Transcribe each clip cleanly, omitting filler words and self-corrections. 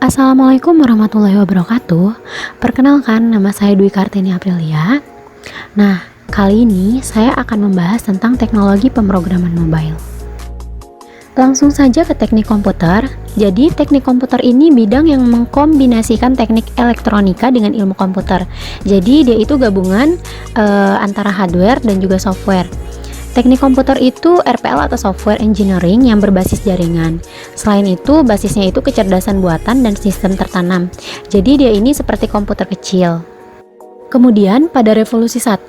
Assalamualaikum warahmatullahi wabarakatuh. Perkenalkan, nama saya Dwi Kartini Aprilia. Nah, kali ini saya akan membahas tentang teknologi pemrograman mobile. Langsung saja ke teknik komputer. Jadi, teknik komputer ini bidang yang mengkombinasikan teknik elektronika dengan ilmu komputer. Jadi, dia itu gabungan antara hardware dan juga software. Teknik komputer itu RPL atau software engineering yang berbasis jaringan. Selain itu, basisnya itu kecerdasan buatan dan sistem tertanam. Jadi dia ini seperti komputer kecil. Kemudian pada revolusi 1,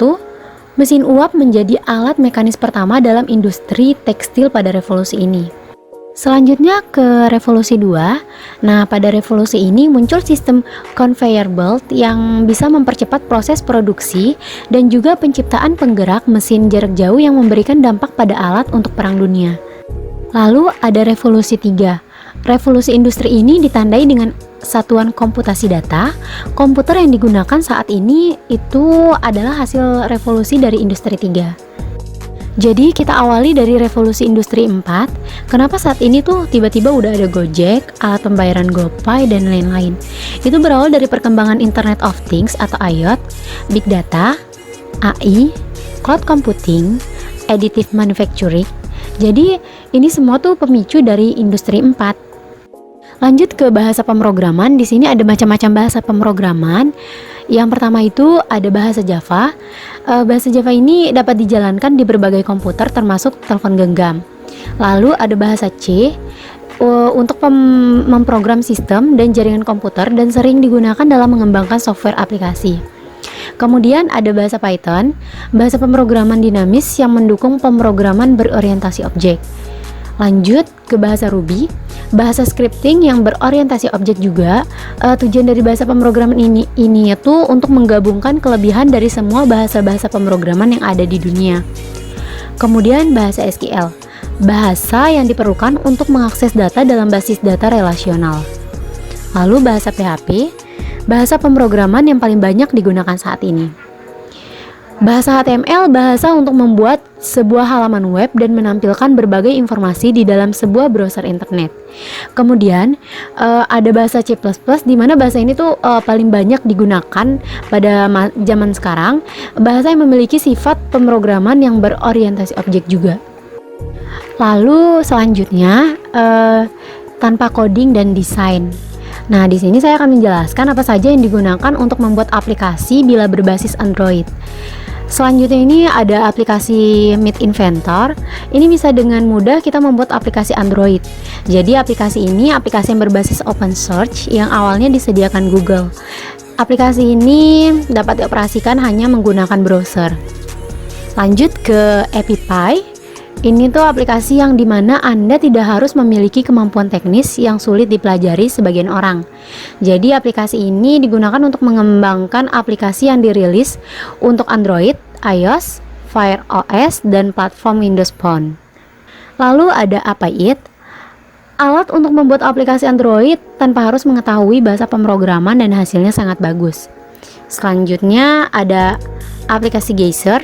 mesin uap menjadi alat mekanis pertama dalam industri tekstil pada revolusi ini. Selanjutnya ke revolusi 2. Nah, pada revolusi ini muncul sistem conveyor belt yang bisa mempercepat proses produksi dan juga penciptaan penggerak mesin jarak jauh yang memberikan dampak pada alat untuk perang dunia. Lalu ada revolusi 3. Revolusi industri ini ditandai dengan satuan komputasi data. Komputer yang digunakan saat ini itu adalah hasil revolusi dari industri 3. Jadi kita awali dari revolusi industri 4. Kenapa saat ini tuh tiba-tiba udah ada Gojek, alat pembayaran GoPay, dan lain-lain. Itu berawal dari perkembangan Internet of Things atau IoT, Big Data, AI, Cloud Computing, Additive Manufacturing. Jadi ini semua tuh pemicu dari industri 4. Lanjut ke bahasa pemrograman. Di sini ada macam-macam bahasa pemrograman. Yang pertama itu ada bahasa Java. Bahasa Java ini dapat dijalankan di berbagai komputer termasuk telepon genggam. Lalu ada bahasa C untuk memprogram sistem dan jaringan komputer dan sering digunakan dalam mengembangkan software aplikasi. Kemudian ada bahasa Python, bahasa pemrograman dinamis yang mendukung pemrograman berorientasi objek. Lanjut ke bahasa Ruby, bahasa scripting yang berorientasi objek juga. Tujuan dari bahasa pemrograman ini itu untuk menggabungkan kelebihan dari semua bahasa-bahasa pemrograman yang ada di dunia. Kemudian bahasa SQL, bahasa yang diperlukan untuk mengakses data dalam basis data relasional. Lalu bahasa PHP, bahasa pemrograman yang paling banyak digunakan saat ini. Bahasa HTML, bahasa untuk membuat sebuah halaman web dan menampilkan berbagai informasi di dalam sebuah browser internet. Kemudian ada bahasa C++, di mana bahasa ini tuh paling banyak digunakan pada zaman sekarang. Bahasa yang memiliki sifat pemrograman yang berorientasi objek juga. Lalu selanjutnya tanpa coding dan desain. Nah, di sini saya akan menjelaskan apa saja yang digunakan untuk membuat aplikasi bila berbasis Android. Selanjutnya ini ada aplikasi Meet Inventor. Ini bisa dengan mudah kita membuat aplikasi Android. Jadi aplikasi ini aplikasi yang berbasis open source yang awalnya disediakan Google. Aplikasi ini dapat dioperasikan hanya menggunakan browser. Lanjut ke AppyPie. Ini tuh aplikasi yang dimana Anda tidak harus memiliki kemampuan teknis yang sulit dipelajari sebagian orang. Jadi aplikasi ini digunakan untuk mengembangkan aplikasi yang dirilis untuk Android, iOS, Fire OS, dan platform Windows Phone. Lalu ada Apyit, alat untuk membuat aplikasi Android tanpa harus mengetahui bahasa pemrograman dan hasilnya sangat bagus. Selanjutnya ada aplikasi Geyser,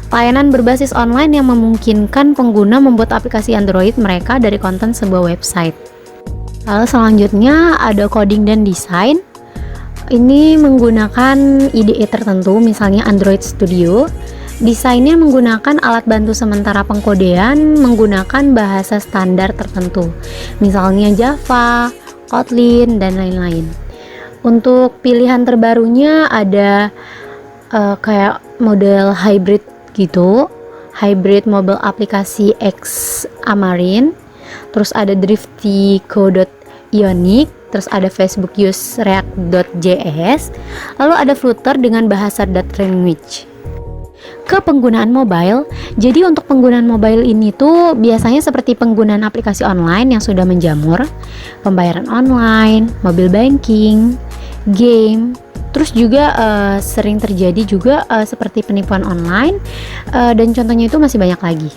layanan berbasis online yang memungkinkan pengguna membuat aplikasi Android mereka dari konten sebuah website. Lalu selanjutnya ada coding dan desain. Ini menggunakan IDE tertentu, misalnya Android Studio. Desainnya menggunakan alat bantu sementara pengkodean menggunakan bahasa standar tertentu, misalnya Java, Kotlin, dan lain-lain. Untuk pilihan terbarunya ada kayak model hybrid gitu, hybrid mobile aplikasi Xamarin, terus ada Drifty.Ionic, terus ada Facebook Use React.js, lalu ada Flutter dengan bahasa Dart language. Ke penggunaan mobile, jadi untuk penggunaan mobile ini tuh biasanya seperti penggunaan aplikasi online yang sudah menjamur, pembayaran online, mobile banking, game. Terus juga sering terjadi juga seperti penipuan online, dan contohnya itu masih banyak lagi.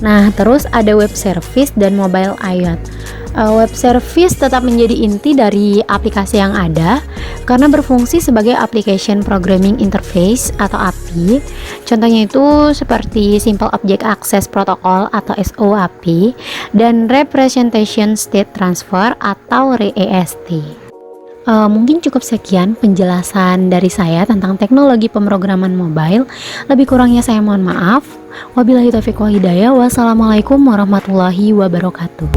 Nah, terus ada web service dan mobile IoT. Web service tetap menjadi inti dari aplikasi yang ada karena berfungsi sebagai application programming interface atau API. Contohnya itu seperti Simple Object Access Protocol atau SOAP dan Representation State Transfer atau REST. Mungkin cukup sekian penjelasan dari saya tentang teknologi pemrograman mobile. Lebih kurangnya saya mohon maaf. Wabillahi taufiq wal hidayah. Wassalamualaikum warahmatullahi wabarakatuh.